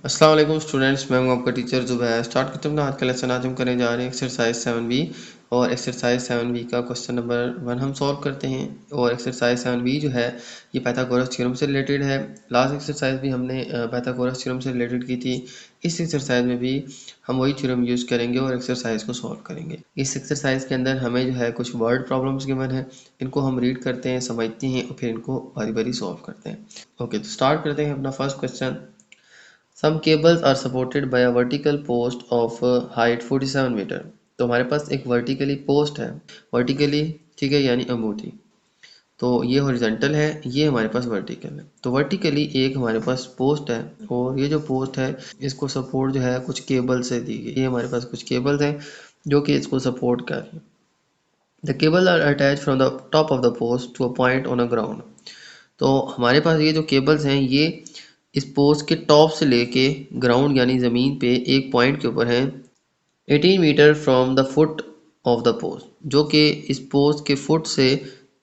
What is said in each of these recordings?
अस्सलाम वालेकुम स्टूडेंट्स, मैं हूं आपका टीचर ज़ुबैर। स्टार्ट करते हैं अपना आज का लेसन। आज हम करने जा रहे हैं एक्सरसाइज 7B और एक्सरसाइज 7B का क्वेश्चन नंबर 1 हम सॉल्व करते हैं। और एक्सरसाइज 7B जो है ये पाइथागोरस थ्योरम से रिलेटेड है। लास्ट एक्सरसाइज भी हमने पाइथागोरस थ्योरम से रिलेटेड की थी। इस एक्सरसाइज में भी हम वही थ्योरम यूज़ करेंगे और एक्सरसाइज को सॉल्व करेंगे। इस एक्सरसाइज के अंदर हमें जो है कुछ वर्ड प्रॉब्लम्स गिवन है, इनको हम रीड करते हैं, समझते हैं और फिर इनको बारी बारी सॉल्व करते हैं। ओके, तो स्टार्ट करते हैं अपना first question. Some cables are supported by a vertical post of height 47 metre. तो हमारे पास एक वर्टिकली पोस्ट है, वर्टिकली, ठीक है, यानी अंगूठी। तो ये हॉरिजॉन्टल है, ये हमारे पास वर्टिकल है। तो वर्टिकली एक हमारे पास पोस्ट है और ये जो पोस्ट है इसको सपोर्ट जो है कुछ केबल से दी गई। ये हमारे पास कुछ केबल्स हैं जो कि इसको सपोर्ट कर रही हैं। The cable are attach from the top of the post to a point on a ground. तो हमारे पास ये जो केबल्स हैं ये इस पोस्ट के टॉप से लेके ग्राउंड यानी ज़मीन पे एक पॉइंट के ऊपर हैं 18 metre from the foot of the post, जो कि इस पोस्ट के फुट से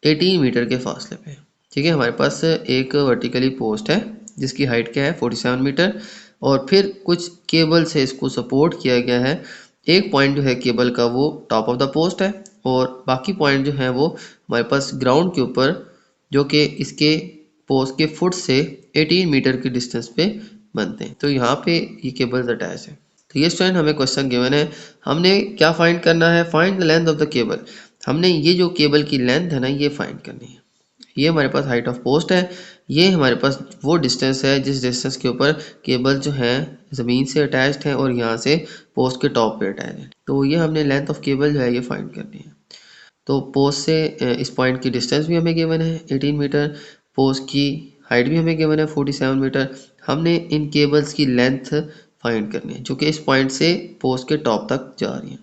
18 मीटर के फासले पे है। ठीक है, हमारे पास एक वर्टिकली पोस्ट है जिसकी हाइट क्या है 47 मीटर और फिर कुछ केबल से इसको सपोर्ट किया गया है। एक पॉइंट जो है केबल का वो टॉप ऑफ द पोस्ट है और बाकी पॉइंट जो है वो हमारे पास ग्राउंड के ऊपर, जो कि इसके पोस्ट के फुट से 18 मीटर की डिस्टेंस पे बनते हैं। तो यहाँ पे ये केबल्स अटैच है। तो ये स्टूडेंट हमें क्वेश्चन गिवन है, हमने क्या फाइंड करना है? Find the length of the cable. हमने ये जो केबल की लेंथ है ना ये फाइंड करनी है। ये हमारे पास हाइट ऑफ पोस्ट है, ये हमारे पास वो डिस्टेंस है जिस डिस्टेंस के ऊपर केबल जो है ज़मीन से अटैच्ड है और यहाँ से पोस्ट के टॉप पे अटैच है। तो ये हमने लेंथ ऑफ केबल जो है ये फाइंड करनी है। तो पोस्ट से इस पॉइंट की डिस्टेंस भी हमें गिवन है 18 मीटर, पोस्ट की हाइट भी हमें गिवन है 47 मीटर। हमने इन केबल्स की लेंथ फाइंड करनी है जो कि इस पॉइंट से पोस्ट के टॉप तक जा रही है।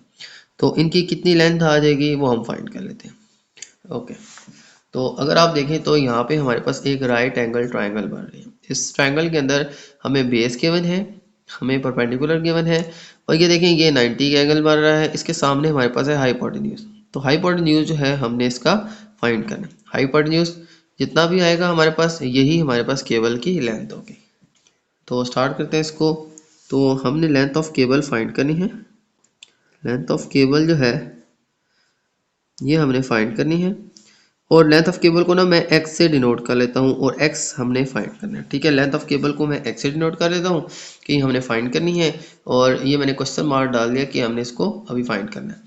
तो इनकी कितनी लेंथ आ जाएगी वो हम फाइंड कर लेते हैं। ओके, तो अगर आप देखें तो यहाँ पे हमारे पास एक राइट एंगल ट्राइंगल बन रही है। इस ट्राइंगल के अंदर हमें बेस गिवन है, हमें परपेंडिकुलर गिवन है और ये देखें ये 90 का एंगल बन रहा है। इसके सामने हमारे पास है हाइपोटेन्यूज। तो हाइपोटेन्यूज जो है हमने इसका फाइंड करना है। हाइपोटेन्यूज जितना भी आएगा हमारे पास यही हमारे पास केबल की लेंथ होगी। तो स्टार्ट करते हैं इसको। तो हमने लेंथ ऑफ केबल फाइंड करनी है। लेंथ ऑफ केबल जो है ये हमने फाइंड करनी है और लेंथ ऑफ केबल को ना मैं x से डिनोट कर लेता हूँ और x हमने फाइंड करना है। ठीक है, लेंथ ऑफ केबल को मैं x से डिनोट कर लेता हूँ कि हमने फाइंड करनी है और ये मैंने क्वेश्चन मार्क डाल दिया कि हमने इसको अभी फाइंड करना है।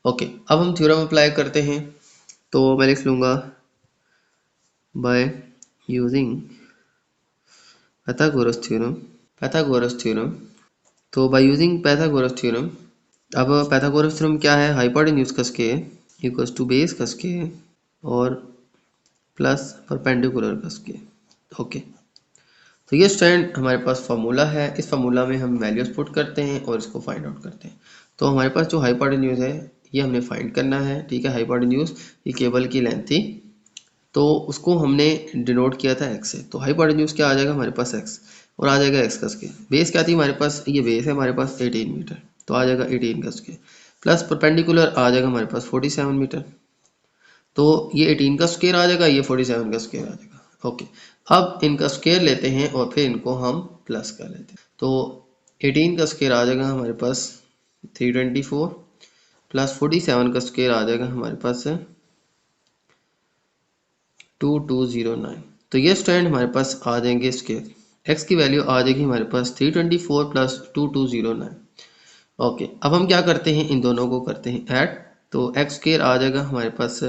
ओके, अब हम थ्योरम अप्लाई करते हैं। तो मैं लिख लूँगा bye using Pythagoras theorem. Pythagoras theorem, तो बाय यूजिंग पाइथागोरस थ्योरम। अब पाइथागोरस थ्योरम क्या है? हाइपोटेन्यूज का स्क्वायर इक्वल्स टू बेस का स्क्वायर और प्लस परपेंडिकुलर का स्क्वायर। ओके, तो ये स्टूडेंट हमारे पास फार्मूला है। इस फार्मूला में हम वैल्यूज पुट करते हैं और इसको फाइंड आउट करते हैं। तो हमारे पास जो हाइपोटेन्यूज है ये हमने फाइंड करना है। ठीक है, हाइपोटेन्यूज ये केबल की लेंथ थी तो उसको हमने डिनोट किया था एक्स से। तो हाइपोटेन्यूज क्या आ जाएगा हमारे पास एक्स और आ जाएगा एक्स का स्क्वायर। बेस क्या थी हमारे पास? ये बेस है हमारे पास 18 मीटर, तो आ जाएगा 18 का स्क्वायर प्लस परपेंडिकुलर आ जाएगा हमारे पास 47 मीटर। तो ये 18 का स्क्वायर आ जाएगा, ये 47 का स्क्वायर आ जाएगा। ओके, अब इनका स्क्वायर लेते हैं और फिर इनको हम प्लस कर लेते हैं। तो 18 का स्क्वायर आ जाएगा हमारे पास 324 प्लस 47 का स्क्वायर आ जाएगा हमारे पास 2209। तो ये स्टूडेंट हमारे पास आ जाएंगे स्क्वायर। एक्स की वैल्यू आ जाएगी हमारे पास 324 प्लस 2209। ओके, अब हम क्या करते हैं? इन दोनों को करते हैं ऐड। तो एक्स स्क्वायर आ जाएगा हमारे पास,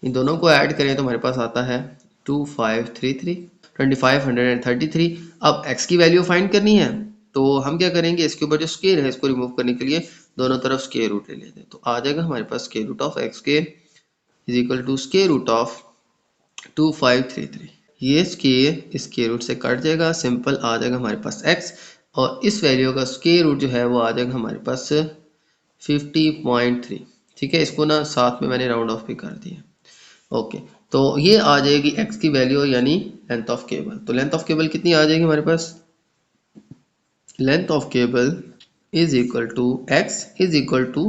इन दोनों को ऐड करें तो हमारे पास आता है 2533। अब एक्स की वैल्यू फाइंड करनी है तो हम क्या करेंगे? इसके ऊपर जो स्क्वायर है इसको रिमूव करने के लिए दोनों तरफ स्क्वायर रूट ले लेते हैं। तो आ जाएगा हमारे पास square root of x square is equal to square root of 2533। ये स्क्वायर रूट से कट जाएगा, सिंपल आ जाएगा हमारे पास x और इस वैल्यू का स्क्वायर रूट जो है वो आ जाएगा हमारे पास 50.3। ठीक है, इसको ना साथ में मैंने राउंड ऑफ भी कर दिया। ओके, तो ये आ जाएगी x की वैल्यू यानी लेंथ ऑफ केबल। तो लेंथ ऑफ केबल कितनी आ जाएगी हमारे पास? Length of cable is equal to x is equal to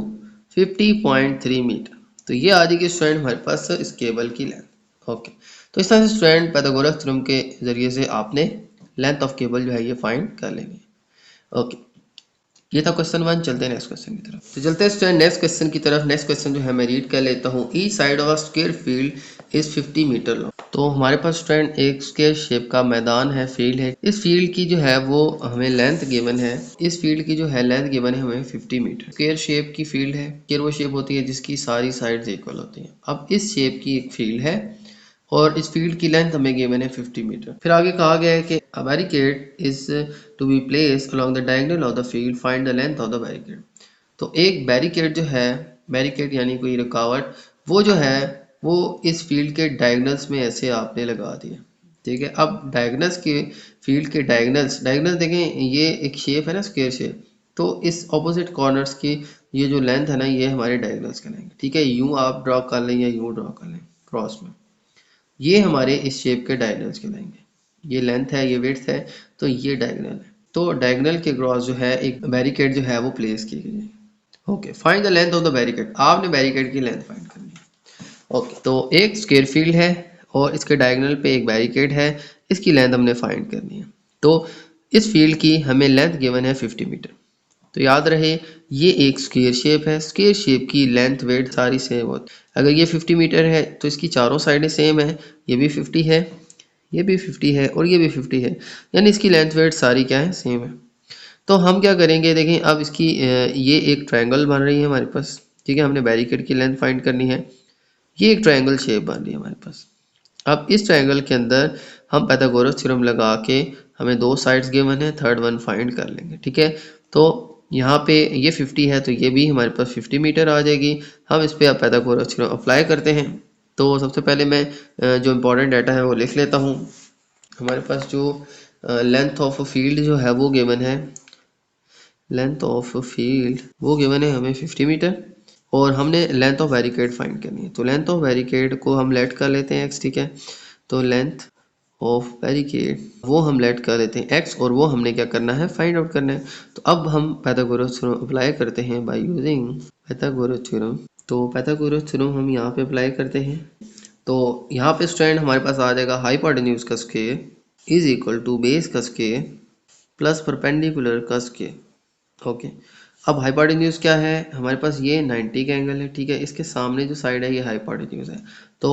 50.3 metre. तो ये आ जाएगी स्टूडेंट हमारे पास इस केबल की लेंथ। ओके, तो इस तरह से स्टूडेंट पाइथागोरस थ्योरम के जरिए से आपने लेंथ ऑफ केबल जो है ये फाइंड कर लेंगे। ओके, ये था क्वेश्चन 1। चलते हैं नेक्स्ट क्वेश्चन की तरफ। तो चलते हैं स्टूडेंट नेक्स्ट क्वेश्चन की तरफ। नेक्स्ट क्वेश्चन जो है मैं रीड कर लेता हूँ। Each side of a square field is 50 metre long. तो हमारे पास स्टूडेंट एक स्क्वायर शेप का मैदान है, फील्ड है। इस फील्ड की जो है वो हमें लेंथ गिवन है। इस फील्ड की जो है लेंथ गिवन है हमें 50 मीटर। स्क्वायर शेप की फील्ड है। स्क्वायर वो शेप होती है जिसकी सारी साइड्स इक्वल होती हैं। अब इस शेप की एक फील्ड है और इस फील्ड की लेंथ हमें गिवन है 50 मीटर। फिर आगे कहा गया है कि a barricade is to be placed along the diagonal of the field, find the length of the barricade. तो एक बैरिकेड जो है, बैरिकेड यानी कोई रुकावट, वो जो है वो इस फील्ड के डायगोनल्स में ऐसे आपने लगा दिया। ठीक है, अब डायगोनल्स के फील्ड के डायगोनल्स डायगोनल देखें, ये एक शेप है ना स्क्वायर शेप, तो इस ऑपोजिट कॉर्नर्स की ये जो लेंथ है ना, ये हमारे डायगोनल्स कहलाएंगे। ठीक है, यूं आप ड्रॉ कर लें या यूं ड्रॉ कर लें क्रॉस में, ये हमारे इस शेप के डायगोनल्स कहलाएंगे। ये लेंथ है, ये विड्थ है, तो ये डायगोनल है। तो डायगोनल के क्रॉस जो है एक बैरिकेड जो है वो प्लेस की गई है। Okay, find the length of the barricade. आपने बैरिकेड की लेंथ फाइंड करनी है। ओके, तो एक स्क्वायर फील्ड है और इसके डायगोनल पे एक बैरिकेड है, इसकी लेंथ हमने फाइंड करनी है। तो इस फील्ड की हमें लेंथ गिवन है 50 मीटर। तो याद रहे ये एक स्क्वायर शेप है, स्क्वायर शेप की लेंथ वेट सारी सेम होती है। अगर ये 50 मीटर है तो इसकी चारों साइडें सेम है, ये भी 50 है, ये भी 50 है और ये भी 50 है, यानी इसकी लेंथ वेट सारी क्या है, सेम है। तो हम क्या करेंगे, देखें अब इसकी ये एक ट्रायंगल बन रही है हमारे पास। ठीक है, हमने बैरिकेड की लेंथ फाइंड करनी है। ये एक ट्रायंगल शेप बन रही है हमारे पास। अब इस ट्रायंगल के अंदर हम पाइथागोरस थ्योरम लगा के, हमें दो साइड्स गिवन है, थर्ड वन फाइंड कर लेंगे। ठीक है, तो यहाँ पे ये 50 है तो ये भी हमारे पास 50 मीटर आ जाएगी। हम इस पर अब पाइथागोरस थ्योरम अप्लाई करते हैं। तो सबसे पहले मैं जो इम्पोर्टेंट डाटा है वो लिख लेता हूँ। हमारे पास जो लेंथ ऑफ फील्ड जो है वो गिवन है, लेंथ ऑफ फील्ड वो गिवन है हमें 50 मीटर, और हमने लेंथ ऑफ बैरिकेड फाइंड करनी है। तो लेंथ ऑफ बैरिकेड को हम लेट कर लेते हैं x। ठीक है, तो लेंथ ऑफ बैरिकेड वो हम लेट कर लेते हैं x, और वो हमने क्या करना है, फाइंड आउट करना है। तो अब हम पाइथागोरस थ्योरम अप्लाई करते हैं बाय यूजिंग पाइथागोरस थ्योरम। तो पाइथागोरस थ्योरम हम यहाँ पे अप्लाई करते हैं। तो यहाँ पे स्टूडेंट हमारे पास आ जाएगा हाइपोटेन्यूज का square is equal to base का स्क्वायर प्लस परपेंडिकुलर का स्क्वायर। ओके, अब हाइपोटेन्यूज क्या है हमारे पास, ये 90 का एंगल है। ठीक है, इसके सामने जो साइड है ये हाइपोटेन्यूज है। तो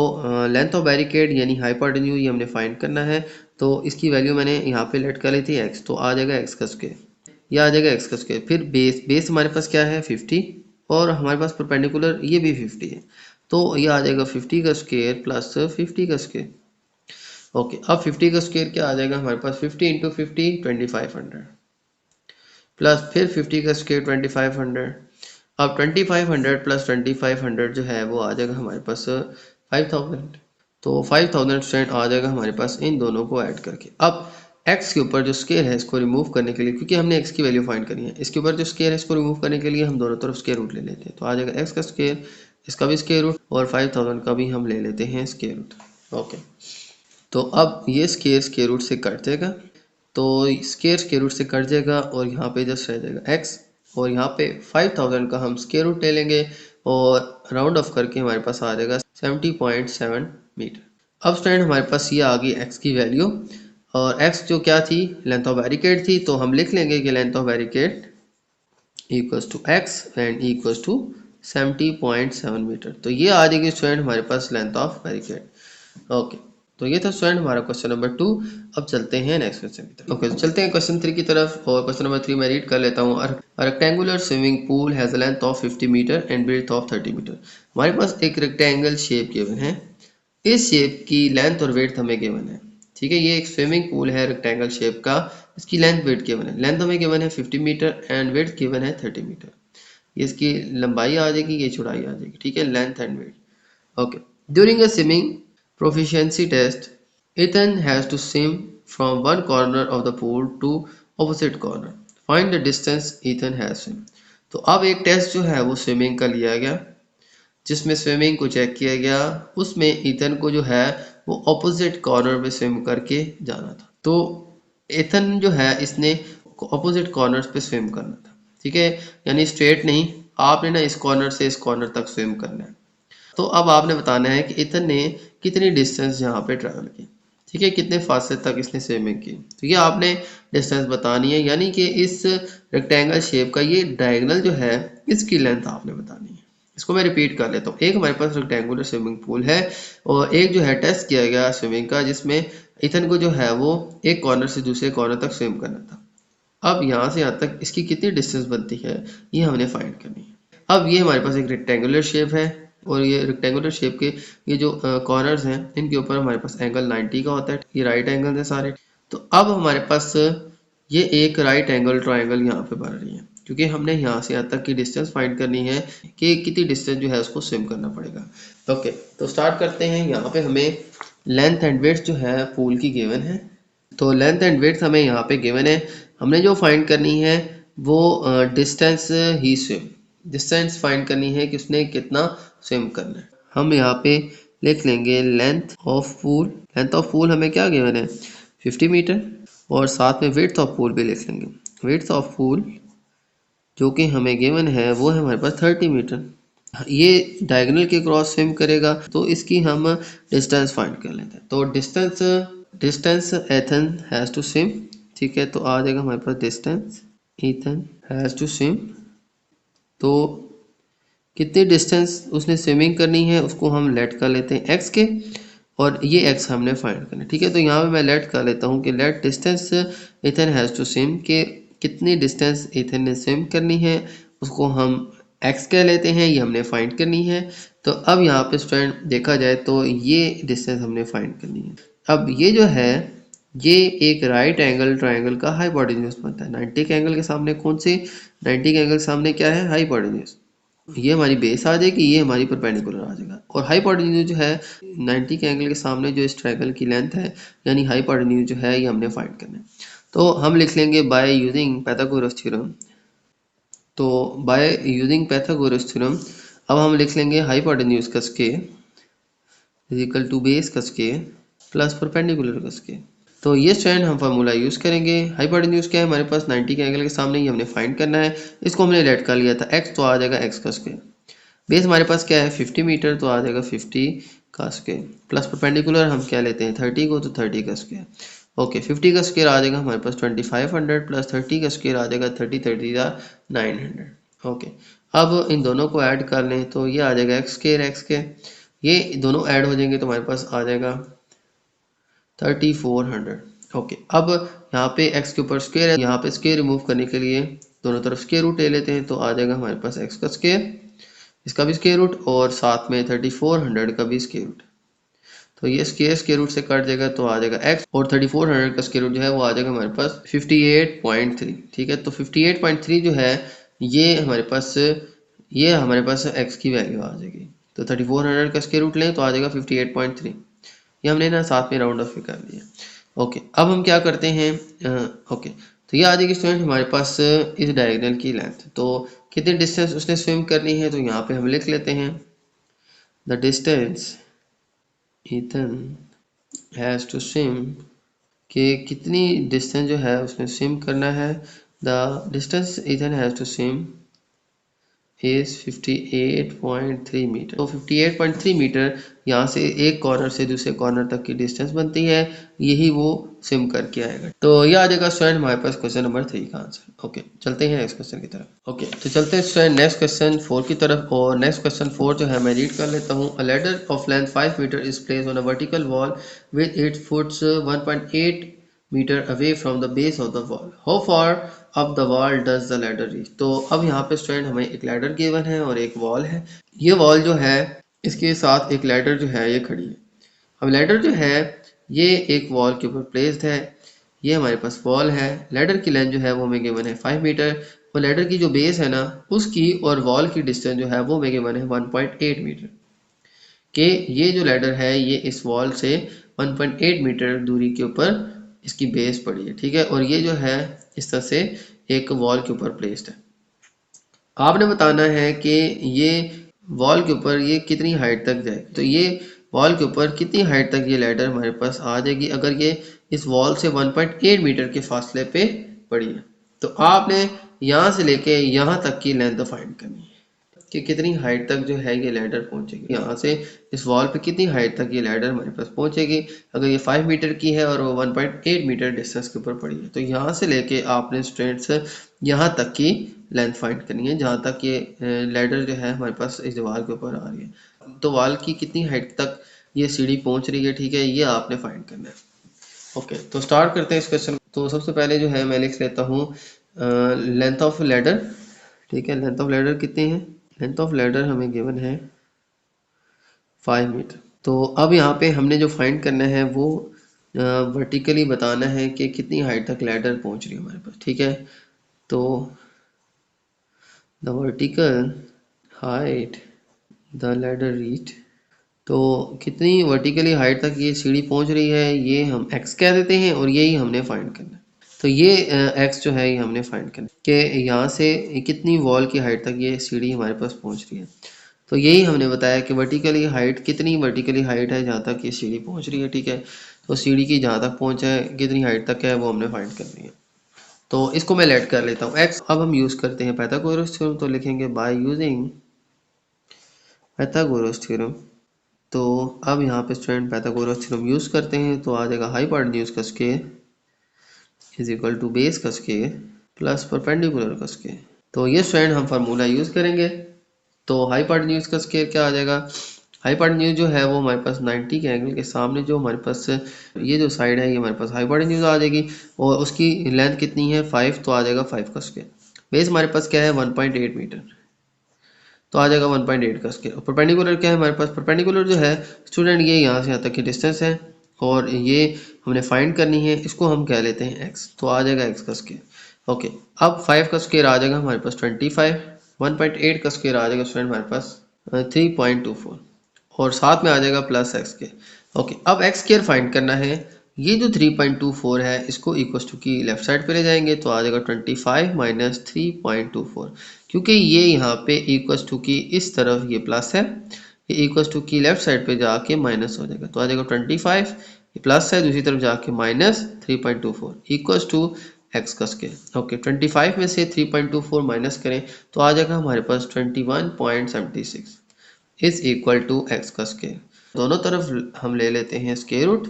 लेंथ ऑफ बैरिकेड यानी हाइपोटेन्यूज ये हमने फाइंड करना है। तो इसकी वैल्यू मैंने यहाँ पे लेट कर ली थी x, तो आ जाएगा x का स्क्वायर, यह आ जाएगा x का स्क्वायर। फिर बेस हमारे पास क्या है 50, और हमारे पास परपेंडिकुलर ये भी 50 है, तो ये आ जाएगा 50 का स्क्वायर प्लस 50 का स्क्वायर। ओके, अब 50 का स्क्वायर क्या आ जाएगा हमारे पास, 50 इंटू 50 2500 प्लस फिर 50 का स्क्वायर 2500। अब 2500 प्लस 2500 जो है वो आ जाएगा हमारे पास 5000। तो 5000 स्टूडेंट आ जाएगा हमारे पास इन दोनों को ऐड करके। अब x के ऊपर जो स्क्वायर है इसको रिमूव करने के लिए, क्योंकि हमने x की वैल्यू फाइंड करनी है, इसके ऊपर जो स्क्वायर है इसको रिमूव करने के लिए हम दोनों तरफ स्क्वायर रूट ले लेते हैं। तो आ जाएगा x का स्क्वायर, इसका भी स्क्वायर रूट, और 5000 का भी हम ले लेते हैं स्क्वायर रूट। ओके, तो अब ये स्क्वायर रूट से कट जाएगा, तो स्क्वायर रूट से कट जाएगा और यहाँ पे जस्ट रह जाएगा x, और यहाँ पे 5000 का हम स्क्वायर रूट ले लेंगे और राउंड ऑफ करके हमारे पास आ जाएगा 70.7 मीटर। अब स्टूडेंट हमारे पास ये आ गई x की वैल्यू, और x जो क्या थी, लेंथ ऑफ बैरिकेड थी। तो हम लिख लेंगे कि length of barricade equals to x and equals to 70.7 metre. तो ये आ जाएगी स्टूडेंट हमारे पास लेंथ ऑफ बैरिकेड। ओके, तो ये था स्टूडेंट हमारा क्वेश्चन नंबर 2। अब चलते हैं नेक्स्ट क्वेश्चन की तरफ। ओके, तो चलते हैं क्वेश्चन 3 की तरफ, और क्वेश्चन नंबर 3 मैं रीड कर लेता हूँ। Rectangular swimming pool has a length of 50 metre and breadth of 30 metre. हमारे पास एक रेक्टेंगल शेप गिवन है, इस शेप की लेंथ और वेट हमें गिवन है। ठीक है, ये एक स्विमिंग पूल है रेक्टेंगल शेप का, इसकी लेंथ वेट गिवन है। लेंथ हमें गिवन है 50 मीटर एंड वेट गिवन है 30 मीटर। ये इसकी लंबाई आ जाएगी, ये चौड़ाई आ जाएगी। ठीक है, length and width. Okay, during a swimming proficiency test, Ethan has to swim from one corner of the pool to opposite corner. Find the distance Ethan has swim. तो अब एक टेस्ट जो है वो स्विमिंग का लिया गया, जिसमें स्विमिंग को चेक किया गया। उसमें ईथन को जो है वो ऑपोजिट कॉर्नर में स्विम करके जाना था। तो ईथन जो है इसने ऑपोजिट कॉर्नर्स पे स्विम करना था। ठीक है, यानी स्ट्रेट नहीं, आपने ना इस कॉर्नर से इस कॉर्नर तक स्विम करना है। तो अब आपने बताना है कि ईथन ने कितनी डिस्टेंस यहाँ पे ट्रैवल की। ठीक है, कितने फासले तक इसने स्विमिंग की। तो ये आपने डिस्टेंस बतानी है, यानी कि इस रेक्टेंगल शेप का ये डायगोनल जो है इसकी लेंथ आपने बतानी है। इसको मैं रिपीट कर लेता हूँ। एक हमारे पास रेक्टेंगुलर स्विमिंग पूल है और एक जो है टेस्ट किया गया स्विमिंग का, जिसमें इथन को जो है वो एक कॉर्नर से दूसरे कॉर्नर तक स्विम करना था। अब यहाँ से यहाँ तक इसकी कितनी डिस्टेंस बनती है ये हमने फाइंड करनी है। अब ये हमारे पास एक रेक्टेंगुलर शेप है और ये रेक्टेंगुलर शेप के ये जो कॉर्नर्स हैं इनके ऊपर हमारे पास एंगल 90 का होता है। ये राइट एंगल है सारे। तो अब हमारे पास ये एक राइट एंगल ट्राइंगल यहाँ पे बन रही है, क्योंकि हमने यहाँ से यहाँ तक की डिस्टेंस फाइंड करनी है कि कितनी डिस्टेंस जो है उसको स्विम करना पड़ेगा। ओके, तो स्टार्ट करते हैं। यहाँ पे हमें लेंथ एंड विड्थ जो है पूल की गिवन है। तो लेंथ एंड विड्थ हमें यहाँ पे गिवन है। हमने जो फाइंड करनी है वो डिस्टेंस ही स्विम, डिस्टेंस फाइंड करनी है कि उसने कितना स्विम करना है। हम यहाँ पे लिख लेंगे length of pool. Length of pool हमें क्या गिवन है 50 मीटर, और साथ में विड्थ ऑफ पूल भी लिख लेंगे। विड्थ ऑफ पूल जो कि हमें गिवन है वो है हमारे पास 30 मीटर। ये डायगोनल के क्रॉस स्विम करेगा तो इसकी हम डिस्टेंस फाइंड कर लेते हैं। तो distance Ethan has to swim, ठीक है, तो आ जाएगा हमारे पास distance Ethan has to swim. तो कितनी डिस्टेंस उसने स्विमिंग करनी है उसको हम लेट कर लेते हैं एक्स के, और ये एक्स हमने फाइंड करना है। ठीक है, तो यहाँ पे मैं लेट कर लेता हूँ कि let distance Ethan has to swim, के कितनी डिस्टेंस एथन ने स्विम करनी है उसको हम एक्स कह लेते हैं, ये हमने फाइंड करनी है। तो अब यहाँ पे स्टूडेंट देखा जाए तो ये डिस्टेंस हमने फाइंड करनी है। अब ये जो है ये एक राइट एंगल ट्राइंगल का हाइपोटेन्यूज बनता है। 90 के एंगल के सामने कौन से 90 के एंगल के सामने क्या है हाइपोटेन्यूज। ये हमारी बेस आ जाएगी, ये हमारी परपेंडिकुलर आ जाएगा। और हाइपोटेन्यूज जो है 90 के एंगल के सामने जो इस ट्राइंगल की लेंथ है यानी हाइपोटेन्यूज जो है ये हमने फाइंड करना है। तो हम लिख लेंगे बाय यूजिंग पाइथागोरस थ्योरम। तो बाय यूजिंग पाइथागोरस थ्योरम अब हम लिख लेंगे हाइपोटेन्यूज का square is equal to base का स्क्वायर प्लस परपेंडिकुलर का स्क्वायर। तो ये स्टूडेंट हम फार्मूला यूज़ करेंगे। हाइपोटेन्यूज क्या है हमारे पास 90 के एंगल के सामने, ये हमने फाइंड करना है। इसको हमने लेट कर लिया था x, तो आ जाएगा x का स्क्वायर। बेस हमारे पास क्या है 50 मीटर, तो आ जाएगा 50 का स्क्वायर प्लस परपेंडिकुलर हम क्या लेते हैं 30 को, तो 30 का स्क्वायर। ओके, 50 का स्क्वायर आ जाएगा हमारे पास 2500 प्लस 30 का स्क्वायर आ जाएगा 900। ओके, अब इन दोनों को ऐड कर लें तो ये आ जाएगा एक्स के, ये दोनों ऐड हो जाएंगे तो हमारे पास आ जाएगा 3400। ओके, अब यहाँ पे x के ऊपर स्क्वायर है, यहाँ पे स्क्वायर रिमूव करने के लिए दोनों तरफ स्क्वायर रूट ले लेते हैं, तो आ जाएगा हमारे पास x का स्क्वायर, इसका भी स्क्वायर रूट और साथ में 3400 का भी स्क्वायर रूट। तो ये स्क्वायर रूट से कट जाएगा तो आ जाएगा x, और 3400 का स्क्वायर रूट जो है वो आ जाएगा हमारे पास 58.3। ठीक है, तो 58.3 जो है ये हमारे पास x की वैल्यू आ जाएगी। तो 3400 का स्क्वायर रूट लें तो आ जाएगा 58.3। ये हमने ना साथ में राउंड ऑफ भी कर लिया। ओके, अब हम क्या करते हैं ओके, तो ये आ जाएगी स्टूडेंट हमारे पास इस डायगोनल की लेंथ। तो कितनी डिस्टेंस उसने स्विम करनी है तो यहाँ पे हम लिख लेते हैं the distance Ethan has to swim, कि कितनी डिस्टेंस जो है उसने स्विम करना है। The distance Ethan has to swim is 58.3 metre. तो 58.3 मीटर यहाँ से एक कॉर्नर से दूसरे कॉर्नर तक की डिस्टेंस बनती है, यही वो स्विम करके आएगा। तो ये आ जाएगा स्टूडेंट हमारे पास क्वेश्चन नंबर 3 का आंसर। ओके, चलते हैं नेक्स्ट क्वेश्चन की तरफ। ओके, तो चलते हैं स्टूडेंट नेक्स्ट क्वेश्चन 4 की तरफ। और नेक्स्ट क्वेश्चन 4 जो है मैं रीड कर लेता हूँ। A ladder of length 5 metre is place on a vertical wall with it foots 1.8 metre away from the base of the wall. How far up the wall does the ladder reach. तो अब यहाँ पे student हमें एक ladder given है और एक wall है। ये वॉल जो है इसके साथ एक लैडर जो है ये खड़ी है। अब लैडर जो है ये एक वॉल के ऊपर प्लेस्ड है। ये हमारे पास वॉल है, लैडर की लेंथ जो है वो हमें गिवन है 5 मीटर, और लैडर की जो बेस है ना उसकी और वॉल की डिस्टेंस जो है वो हमें गिवन है 1.8 मीटर। कि ये जो लैडर है ये इस वॉल से 1.8 मीटर दूरी के ऊपर इसकी बेस पड़ी है। ठीक है, और ये जो है इस तरह से एक वॉल के ऊपर प्लेस्ड है। आपने बताना है कि ये वॉल के ऊपर ये कितनी हाइट तक जाएगी। तो ये वॉल के ऊपर कितनी हाइट तक ये लैडर हमारे पास आ जाएगी अगर ये इस वॉल से 1.8 मीटर के फासले पे पड़ी है। तो आपने यहाँ से लेके यहाँ तक की लेंथ फाइंड करनी है। कि कितनी हाइट तक जो है ये लैडर पहुंचेगी। यहाँ से इस वॉल पे कितनी हाइट तक ये लैडर हमारे पास पहुंचेगी। अगर ये 5 मीटर की है और वो 1.8 मीटर डिस्टेंस के ऊपर पड़ी है, तो यहाँ से लेके आपने स्टूडेंट्स यहाँ तक की लेंथ फाइंड करनी है, जहाँ तक ये लैडर जो है हमारे पास इस दीवार के ऊपर आ रही है। तो वॉल की कितनी हाइट तक ये सीढ़ी पहुंच रही है, ठीक है, ये आपने फाइंड करना है। ओके, तो स्टार्ट करते हैं इस क्वेश्चन। तो सबसे पहले जो है मैं लिख लेता हूँ लेंथ ऑफ लैडर, ठीक है। लेंथ ऑफ लैडर कितनी है? लेंथ ऑफ लैडर हमें गिवन है 5 मीटर। तो अब यहाँ पे हमने जो फाइंड करना है वो वर्टिकली बताना है कि कितनी हाइट तक लैडर पहुँच रही है हमारे पास, ठीक है। तो the vertical height the ladder reach, तो कितनी वर्टिकली हाइट तक ये सीढ़ी पहुंच रही है ये हम x कह देते हैं और यही हमने फाइंड करना है। तो ये x जो है ये हमने फाइंड करना है कि यहाँ से कितनी वॉल की हाइट तक ये सीढ़ी हमारे पास पहुंच रही है। तो यही हमने बताया कि वर्टिकली हाइट, कितनी वर्टिकली हाइट है जहाँ तक ये सीढ़ी पहुंच रही है, ठीक है। तो सीढ़ी की जहाँ तक पहुंच है, कितनी हाइट तक है, वो हमने फाइंड करनी है। तो इसको मैं लेट कर लेता हूँ x। अब हम यूज़ करते हैं पाइथागोरस थ्योरम। तो लिखेंगे बाय यूजिंग पाइथागोरस थ्योरम। तो अब यहाँ पे स्टूडेंट पाइथागोरस थ्योरम यूज़ करते हैं, तो आ जाएगा हाइपोटेन्यूज का square is equal to base का स्क्वायर प्लस परपेंडिकुलर का स्क्वायर। तो ये स्टूडेंट हम फार्मूला यूज़ करेंगे। तो हाइपोटेन्यूज का स्क्वायर क्या आ जाएगा? हाइपोटेन्यूज जो है वो हमारे पास 90 के एंगल के सामने जो हमारे पास ये जो साइड है ये हमारे पास हाइपोटेन्यूज आ जाएगी, और उसकी लेंथ कितनी है 5, तो आ जाएगा 5 का स्क्वायर। बेस हमारे पास क्या है 1.8 मीटर, तो आ जाएगा 1.8 का स्क्वायर। परपेंडिकुलर क्या है हमारे पास? परपेंडिकुलर जो है स्टूडेंट ये यहाँ से यहाँ तक की डिस्टेंस है और ये हमने फाइंड करनी है, इसको हम कह लेते हैं x, तो आ जाएगा x का स्क्वायर। ओके, अब 5 का स्क्वायर आ जाएगा हमारे पास 25, 1.8 का स्क्वायर आ जाएगा स्टूडेंट हमारे पास 3.24 और साथ में आ जाएगा प्लस x के। ओके, अब x स्क्वायर फाइंड करना है। ये जो 3.24 है इसको इक्वल टू की लेफ्ट साइड पे ले जाएंगे, तो आ जाएगा 25 माइनस 3.24, क्योंकि ये यहाँ पे इक्वल टू की इस तरफ ये प्लस है, ये इक्वल टू की लेफ्ट साइड पे जाके माइनस हो जाएगा, तो आ जाएगा 25, ये प्लस है दूसरी तरफ जाके माइनस 3.24 इक्वल टू एक्स का स्क्वायर। ओके, 25 में से 3.24 माइनस करें तो आ जाएगा हमारे पास 21.76 इज इक्वल टू एक्स का स्क्वायर। दोनों तरफ हम ले लेते हैं स्क्वायर रूट,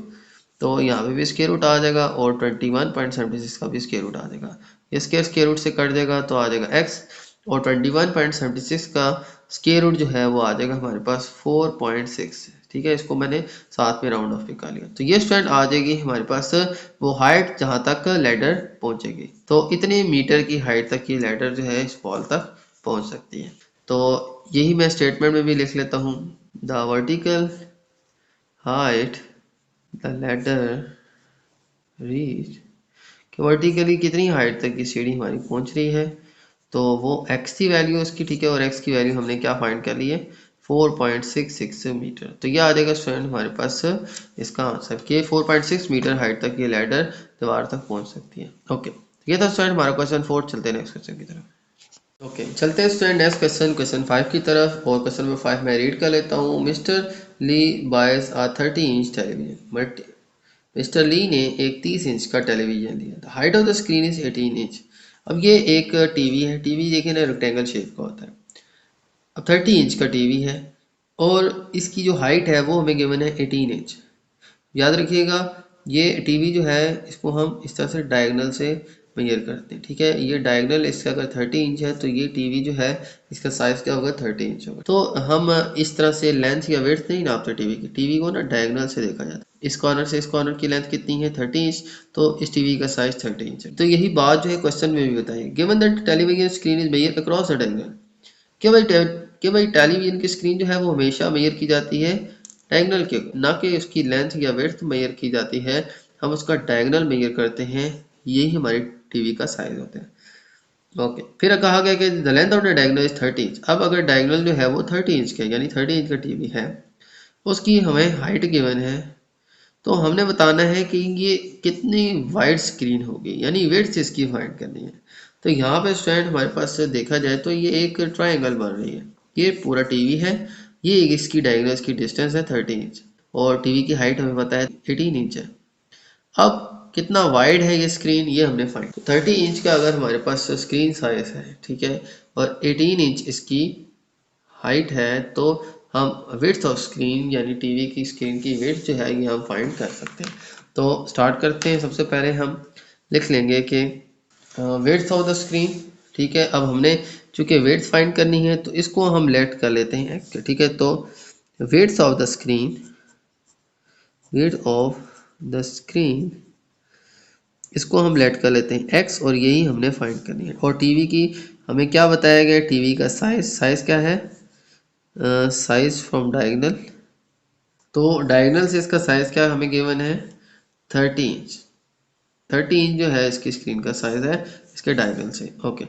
तो यहाँ पे भी स्क्वायर रूट आ जाएगा और 21.76 का भी स्क्वायर रूट आ जाएगा। ये स्क्वायर रूट से कट जाएगा तो आ जाएगा x, और 21.76 का स्क्वायर रूट जो है वो आ जाएगा हमारे पास 4.6, ठीक है। इसको मैंने साथ में राउंड ऑफ निकाल लिया, तो ये स्टूडेंट आ जाएगी हमारे पास वो हाइट जहाँ तक लैडर पहुँचेगी। तो इतने मीटर की हाइट तक ये लैडर जो है इस वॉल तक पहुँच सकती है। तो यही मैं स्टेटमेंट में भी लिख लेता हूँ, the vertical height the ladder reach, कि वर्टिकली कितनी हाइट तक की सीढ़ी हमारी पहुंच रही है, तो वो x की वैल्यू उसकी, ठीक है, और x की वैल्यू हमने क्या फाइंड कर ली है 4.66 मीटर। तो ये आ जाएगा स्टूडेंट हमारे पास इसका आंसर कि 4.6 मीटर हाइट तक ये लैडर दीवार तक पहुंच सकती है। ओके, ये था स्टूडेंट हमारा क्वेश्चन 4। चलते हैं नेक्स्ट क्वेश्चन की तरफ। ओके, चलते हैं स्टूडेंट नेक्स्ट क्वेश्चन, क्वेश्चन 5 की तरफ। और क्वेश्चन नंबर 5 मैं रीड कर लेता हूँ। मिस्टर ली बायस आ 30-inch टेलीविजन। मिस्टर ली ने एक 30 इंच का टेलीविजन लिया। The height of the screen is 18 inch. अब ये एक टीवी है, टीवी देखिए ना रेक्टेंगल शेप का होता है। अब 30 इंच का टीवी है और इसकी जो हाइट है वो हमें गिवन है 18 इंच। याद रखिएगा ये टीवी जो है इसको हम इस तरह से डायगोनल से मेजर करते हैं, ठीक है। ये डायगोनल इसका अगर 30 इंच है तो ये टीवी जो है इसका साइज क्या होगा 30 इंच होगा। तो हम इस तरह से लेंथ या विड्थ नहीं नापते टीवी की, टीवी को ना डायगोनल से देखा जाता है। इस कॉर्नर से इस कॉर्नर की लेंथ कितनी है 30 इंच, तो इस टीवी का साइज 30 इंच है। तो यही बात जो है क्वेश्चन में भी बताइए, given that television screen is measure across the diagonal, कि भाई टेलीविजन की स्क्रीन जो है वो हमेशा मेजर की जाती है डायगोनल के, ना कि उसकी लेंथ या विड्थ मेजर की जाती है, हम उसका डायगोनल मेजर करते हैं, यही हमारी टीवी का साइज होता है। ओके, फिर कहा गया कि the length of the diagonal is 30 inch. अब अगर डायगोनल जो है वो 30 इंच का यानी 30 इंच का टीवी है, उसकी हमें हाइट गिवन है, तो हमने बताना है कि ये कितनी वाइड स्क्रीन होगी, यानी विड्थ इसकी फाइंड करनी है। तो यहाँ पे स्टूडेंट हमारे पास देखा जाए तो ये एक ट्रायंगल बन रही है, ये पूरा टीवी है, ये इसकी डायगोनल की डिस्टेंस है 30 इंच और टीवी की हाइट हमें पता है 18 इंच है। अब कितना वाइड है ये स्क्रीन ये हमने फाइंड, 30 इंच का अगर हमारे पास स्क्रीन साइज है, ठीक है, और 18 इंच इसकी हाइट है तो हम विड्थ ऑफ स्क्रीन यानी टीवी की स्क्रीन की विड्थ जो है ये हम फाइंड कर सकते हैं। तो स्टार्ट करते हैं। सबसे पहले हम लिख लेंगे कि विड्थ ऑफ द स्क्रीन, ठीक है। अब हमने चूंकि विड्थ फाइंड करनी है तो इसको हम लेट कर लेते हैं x, ठीक है। तो width of the screen, width of the screen इसको हम लेट कर लेते हैं x और यही हमने फाइंड करनी है। और टीवी की हमें क्या बताया गया, टीवी का साइज क्या है, साइज फ्रॉम डायगोनल। तो डायगोनल से इसका साइज क्या हमें गिवन है, 30 इंच। 30 इंच जो है इसकी स्क्रीन का साइज है इसके डायगोनल से। ओके,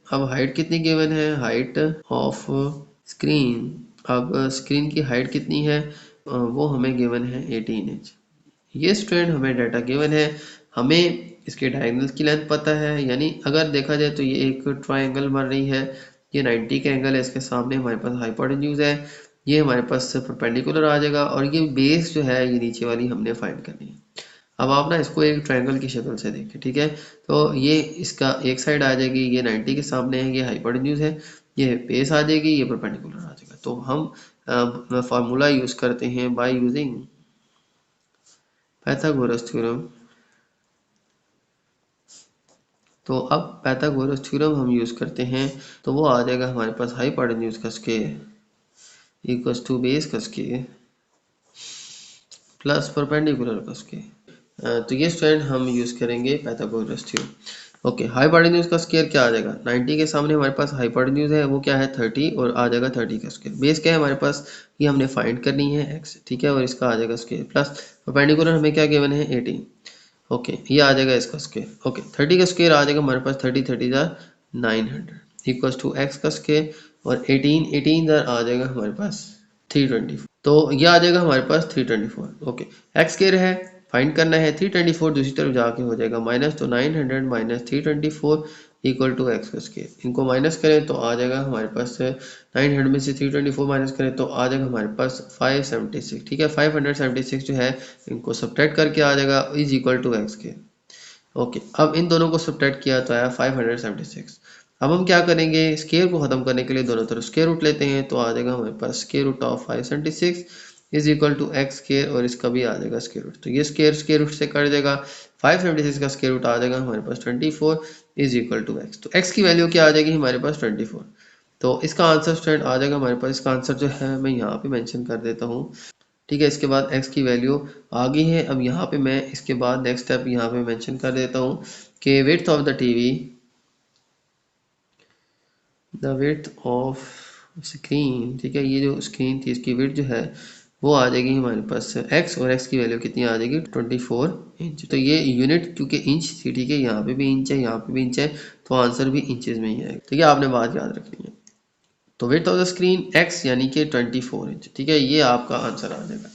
अब हाइट कितनी गिवन है, हाइट ऑफ स्क्रीन। अब स्क्रीन की हाइट कितनी है, वो हमें गिवन है 18 इंच। ये स्टूडेंट हमें डाटा गिवन है, हमें इसके डायगोनल की लेंथ पता है। यानी अगर देखा जाए तो ये एक ट्रायंगल बन रही है, ये 90 का एंगल है, इसके सामने हमारे पास हाइपोटेन्यूज है, ये हमारे पास परपेंडिकुलर आ जाएगा और ये बेस जो है ये नीचे वाली हमने फाइंड करनी है। अब आप ना इसको एक ट्रायंगल की शक्ल से देखें, ठीक है। तो ये इसका एक साइड आ जाएगी, ये 90 के सामने है, ये हाइपोटेन्यूज है, ये बेस आ जाएगी, ये परपेंडिकुलर आ जाएगा। तो हम फार्मूला यूज करते हैं बाय यूजिंग पाइथागोरस थ्योरम। तो अब पाइथागोरस थ्योरम हम यूज करते हैं तो वो आ जाएगा हमारे पास हाइपोटेन्यूज का स्क्वायर इक्वल्स टू बेस का स्क्वायर प्लस परपेंडिकुलर का स्क्वायर। तो ये स्टूडेंट हम यूज करेंगे पाइथागोरस थ्योरम। ओके, हाइपोटेन्यूज का स्क्वायर क्या आ जाएगा, 90 के सामने हमारे पास हाइपोटेन्यूज है वो क्या है 30 और आ जाएगा 30 का स्क्वायर। बेस क्या है हमारे पास, ये हमने फाइंड करनी है x, ठीक है, और इसका आ जाएगा स्क्वायर प्लस परपेंडिकुलर हमें क्या गिवन है 18। ओके, ये आ जाएगा इसका स्क्वायर। ओके, 30 का स्क्वायर आ जाएगा हमारे पास 30 जा 900 इक्वल्स टू x का स्क्वायर और 18 इधर आ जाएगा हमारे पास 324। तो ये आ जाएगा हमारे पास 324। ओके, x स्क्वायर है फाइंड करना है, 324 दूसरी तरफ जाके हो जाएगा माइनस, तो 900 माइनस 324 इक्वल टू एक्स का स्क्वायर। इनको माइनस करें तो आ जाएगा हमारे पास 900 में से 324 माइनस करें तो आ जाएगा हमारे पास 576, ठीक है। 576 जो है इनको सब्ट्रैक्ट करके आ जाएगा इज इक्वल टू एक्स के। ओके, अब इन दोनों को सब्ट्रैक्ट किया तो आया 576। अब हम क्या करेंगे, स्क्वायर को खत्म करने के लिए दोनों तरफ स्क्वायर रूट लेते हैं तो आ जाएगा हमारे पास square root of 576 is equal to x square और इसका भी आ जाएगा स्क्वायर रूट। तो ये स्क्वायर रूट से कट जाएगा, 576 का स्क्वायर रूट आ जाएगा हमारे पास 24 इज इक्वल टू एक्स। तो एक्स की वैल्यू क्या आ जाएगी हमारे पास 24। तो इसका आंसर स्टूडेंट आ जाएगा हमारे पास, इसका आंसर जो है मैं यहाँ पे मेंशन कर देता हूँ, ठीक है। इसके बाद x की वैल्यू आ गई है। अब यहाँ पे मैं इसके बाद नेक्स्ट स्टेप यहाँ पे मेंशन कर देता हूँ कि width of the TV, the width of screen, ठीक है, ये जो स्क्रीन थी इसकी विड्थ जो है वो आ जाएगी हमारे पास x और x की वैल्यू कितनी आ जाएगी 24 इंच। तो ये यूनिट क्योंकि इंच थी, ठीक है, यहाँ पे भी इंच है यहाँ पे भी इंच है तो आंसर भी इंचेस में ही आएगा, ठीक है। आपने बात याद रखनी है। तो width of the screen x यानी कि 24 इंच, ठीक है, ये आपका आंसर आ जाएगा।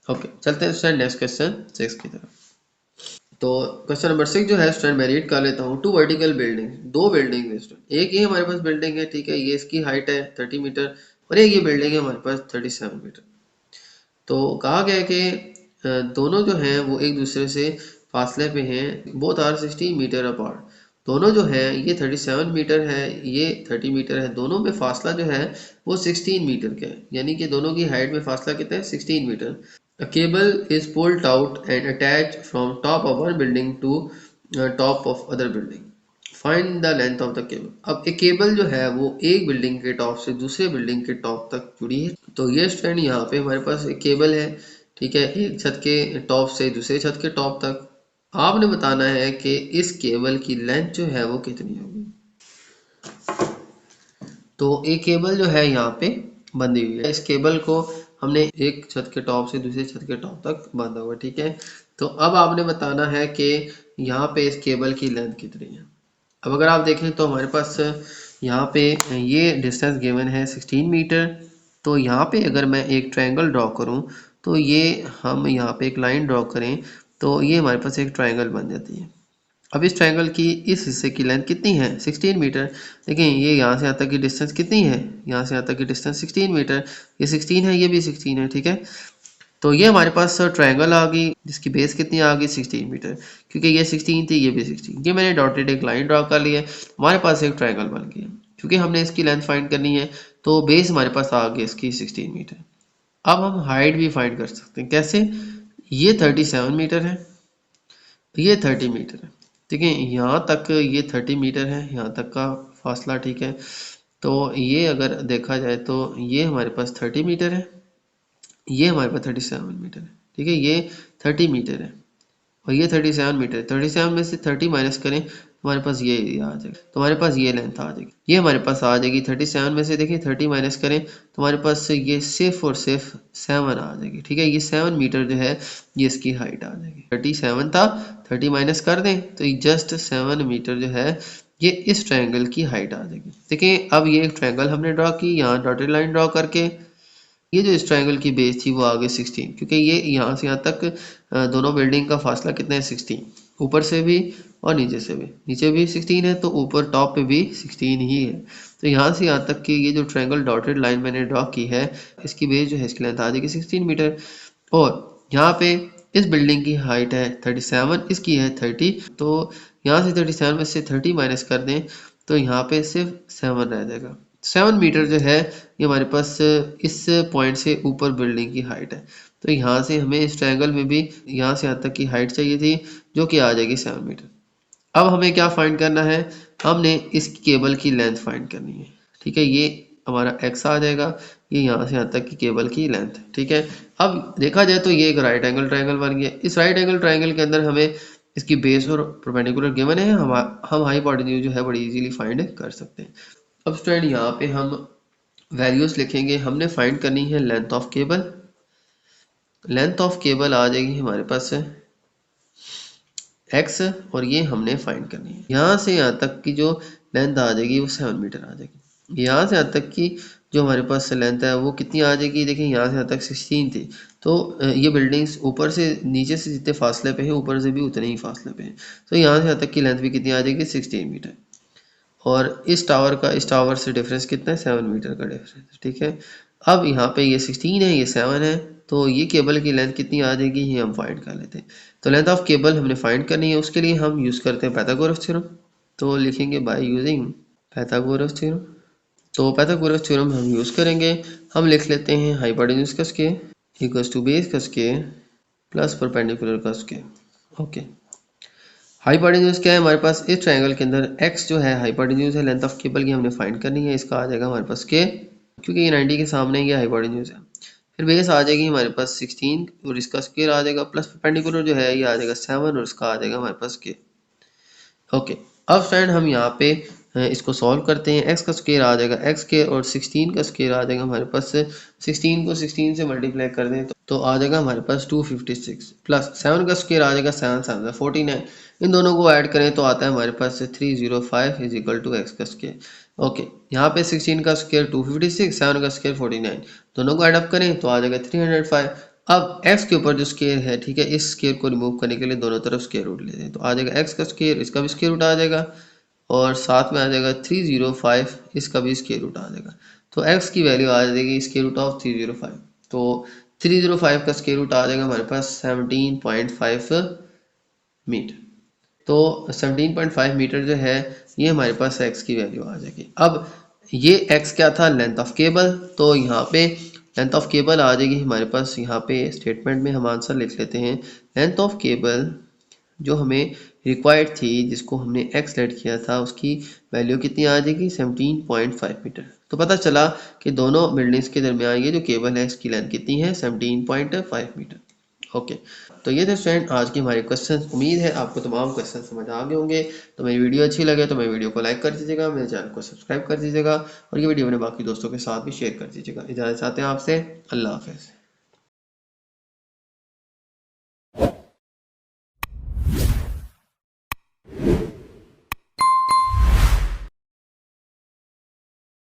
ओके, चलते हैं स्टूडेंट नेक्स्ट क्वेश्चन 6 की तरफ। तो क्वेश्चन नंबर 6 जो है स्टूडेंट मैं रीड कर लेता हूँ। टू वर्टिकल बिल्डिंग, दो बिल्डिंग है स्टूडेंट, एक ये हमारे पास बिल्डिंग है, ठीक है, ये इसकी हाइट है 30 मीटर और एक ये बिल्डिंग है हमारे पास 37 मीटर। तो कहा गया है कि दोनों जो हैं वो एक दूसरे से फासले पे हैं, बोथ आर 16 मीटर अपार्ट। दोनों जो है ये 37 मीटर है, ये 30 मीटर है, दोनों में फासला जो है वो 16 मीटर का है, यानी कि दोनों की हाइट में फासला कितना है 16 metre. A cable is pulled out and attached from top of one building to top of other building. Find the length of the cable. अब एक केबल जो है वो एक बिल्डिंग के टॉप से दूसरे बिल्डिंग के टॉप तक जुड़ी है। तो ये स्टैंड यहाँ पे हमारे पास एक केबल है, ठीक है, एक छत के टॉप से दूसरे छत के टॉप तक। आपने बताना है कि इस केबल की लेंथ जो है वो कितनी होगी। तो एक केबल जो है यहाँ पे बंधी हुई है, इस केबल को हमने एक छत के टॉप से दूसरे छत के टॉप तक बांधा हुआ, ठीक है। तो अब आपने बताना है कि यहाँ पे इस केबल की लेंथ कितनी है। अब अगर आप देखें तो हमारे पास यहाँ पे ये डिस्टेंस गिवन है 16 मीटर। तो यहाँ पे अगर मैं एक ट्रायंगल ड्रॉ करूँ तो ये हम यहाँ पे एक लाइन ड्रॉ करें तो ये हमारे पास एक ट्रायंगल बन जाती है। अब इस ट्रायंगल की इस हिस्से की लेंथ कितनी है 16 मीटर। देखिए ये यहाँ से यहाँ तक की डिस्टेंस कितनी है, यहाँ से यहाँ तक की डिस्टेंस 16 मीटर, ये 16 है ये भी 16 है, ठीक है। तो ये हमारे पास ट्रायंगल आ गई जिसकी बेस कितनी आ गई 16 मीटर, क्योंकि ये 16 थी ये भी 16, ये मैंने डॉटेड एक लाइन ड्रॉ कर ली है, हमारे पास एक ट्रायंगल बन गया। क्योंकि हमने इसकी लेंथ फाइंड करनी है, तो बेस हमारे पास आ गई इसकी 16 मीटर। अब हम हाइट भी फाइंड कर सकते हैं। कैसे? ये 37 मीटर है, ये 30 मीटर है। ठीक है, यहाँ तक ये 30 मीटर है, यहाँ तक का फासला। ठीक है, तो ये अगर देखा जाए तो ये हमारे पास 30 मीटर है, ये हमारे पास 37 मीटर है। ठीक है, ये 30 मीटर है और ये 37 मीटर। 37 में से 30 माइनस करें तो हमारे पास ये एरिया आ जाएगा, तो हमारे पास ये लेंथ आ जाएगी, ये हमारे पास आ जाएगी। 37 में से देखिए 30 माइनस करें तो हमारे पास ये सिर्फ और सिर्फ 7 आ जाएगी। ठीक है, ये 7 मीटर जो है ये इसकी हाइट आ जाएगी। 37 था, 30 माइनस कर दें तो ये जस्ट 7 मीटर जो है ये इस ट्रायंगल की हाइट आ जाएगी। देखिए, अब ये एक ट्रायंगल हमने ड्रॉ की, यहाँ डॉटेड लाइन ड्रॉ करके ये जो इस ट्रायंगल की बेस थी वो आ गई 16, क्योंकि ये यहाँ से यहाँ तक दोनों बिल्डिंग का फासला कितना है 16, ऊपर से भी और नीचे से भी। नीचे भी 16 है तो ऊपर टॉप पे भी 16 ही है। तो यहाँ से यहाँ तक की ये जो ट्रायंगल डॉटेड लाइन मैंने ड्रॉ की है इसकी बेस जो है इसकी लेंथ आ जाएगी 16 मीटर। और यहाँ पे इस बिल्डिंग की हाइट है 37, इसकी है 30, तो यहाँ से 37 में से 30 माइनस कर दें तो यहाँ पे सिर्फ 7 रह जाएगा। 7 मीटर जो है ये हमारे पास इस पॉइंट से ऊपर बिल्डिंग की हाइट है। तो यहाँ से हमें इस ट्रायंगल में भी यहाँ से यहाँ तक की हाइट चाहिए थी, जो कि आ जाएगी 7 मीटर। अब हमें क्या फाइंड करना है? हमने इस केबल की लेंथ फाइंड करनी है। ठीक है, ये हमारा x आ जाएगा, ये यहाँ से यहाँ तक की केबल की लेंथ। ठीक है, अब देखा जाए तो ये एक राइट एंगल ट्रायंगल बन गया। इस राइट एंगल ट्रायंगल के अंदर हमें इसकी बेस और परपेंडिकुलर गिवन है, हम हाइपोटेन्यूज जो है बड़ी इजीली फाइंड कर सकते हैं। अब स्टूडेंट यहाँ पे हम वैल्यूज लिखेंगे। हमने फाइंड करनी है length of cable. Length of cable आ जाएगी हमारे पास x, और ये हमने फाइंड करनी है। यहाँ से यहाँ तक की जो लेंथ आ जाएगी वो 7 मीटर आ जाएगी। यहाँ से यहाँ तक की जो हमारे पास लेंथ है वो कितनी आ जाएगी? देखिए, यहाँ से यहाँ तक 16 थी, तो ये बिल्डिंग्स ऊपर से नीचे से जितने फासले पे है ऊपर से भी उतने ही फासले पे है, तो यहाँ से यहाँ तक की लेंथ भी कितनी आ जाएगी? 16 मीटर। और इस टावर से डिफरेंस कितना है? 7 मीटर का डिफरेंस। ठीक है, अब यहाँ पे ये 16 है, ये 7 है, तो ये केबल की लेंथ कितनी आ जाएगी ये हम फाइंड कर लेते हैं। तो लेंथ ऑफ केबल हमने फाइंड करनी है, उसके लिए हम यूज़ करते हैं पाइथागोरस थ्योरम। तो लिखेंगे बाय यूजिंग पाइथागोरस थ्योरम। तो पाइथागोरस थ्योरम हम यूज़ करेंगे। हम लिख लेते हैं हाइपोटेन्यूज का स्क्वायर इक्वल्स टू बेस का स्क्वायर प्लस परपेंडिकुलर का स्क्वायर। ओके, हाइपोटेन्यूज क्या है हमारे पास? इस ट्रायंगल के अंदर x जो है हाइपोटेन्यूज है, लेंथ ऑफ केबल की हमने फाइंड करनी है, इसका आ जाएगा हमारे पास k, क्योंकि ये 90 के सामने ये हाइपोटेन्यूज है। फिर बेस आ जाएगी हमारे पास 16 और इसका स्क्वायर आ जाएगा, प्लस परपेंडिकुलर जो है ये आ जाएगा 7 और इसका आ जाएगा हमारे पास k। ओके, अब फ्रेंड हम यहाँ पे इसको सॉल्व करते हैं। x का स्क्वायर आ जाएगा x और 16 का स्क्वायर आ जाएगा हमारे पास 16 को 16 से मल्टीप्लाई कर दें तो आ जाएगा हमारे पास 256, प्लस 7 का स्क्वायर आ जाएगा 7 7 49। इन दोनों को ऐड करें तो आता है हमारे पास 305 इज इक्वल टू एक्स का स्क्वायर। ओके, यहाँ पे 16 का स्क्वायर 256, 7 का स्क्वायर 49, दोनों को ऐड अप करें तो आ जाएगा 305। अब x के ऊपर जो स्क्वायर है, ठीक है, इस स्क्वायर को रिमूव करने के लिए दोनों तरफ स्क्वायर रूट लेते हैं, तो आ जाएगा x का स्क्वायर, इसका भी स्क्वायर रूट आ जाएगा, और साथ में आ जाएगा 305, इसका भी स्क्वायर रूट आ जाएगा। तो x की वैल्यू आ जाएगी स्क्वायर रूट ऑफ 305, तो 305 का स्क्वायर रूट आ जाएगा हमारे पास 17.5 मीटर। तो 17.5 मीटर जो है ये हमारे पास x की वैल्यू आ जाएगी। अब ये x क्या था? Length of cable. तो यहाँ पे लेंथ ऑफ केबल आ जाएगी हमारे पास, यहाँ पे स्टेटमेंट में हम आंसर लिख लेते हैं। लेंथ ऑफ केबल जो हमें रिक्वायर्ड थी, जिसको हमने x लेट किया था, उसकी वैल्यू कितनी आ जाएगी? 17.5 मीटर। तो पता चला कि दोनों बिल्डिंग्स के दरमियान ये जो केबल है इसकी लेंथ कितनी है? 17.5 मीटर। ओके, तो ये थे स्टूडेंट आज की हमारे क्वेश्चन। उम्मीद है आपको तमाम क्वेश्चन समझ आ गए होंगे। तो मेरी वीडियो अच्छी लगे तो मेरी वीडियो को लाइक कर दीजिएगा, मेरे चैनल को सब्सक्राइब कर दीजिएगा और ये वीडियो अपने बाकी दोस्तों के साथ भी शेयर कर दीजिएगा। इजाज़त चाहते हैं आपसे, अल्लाह हाफ़िज़।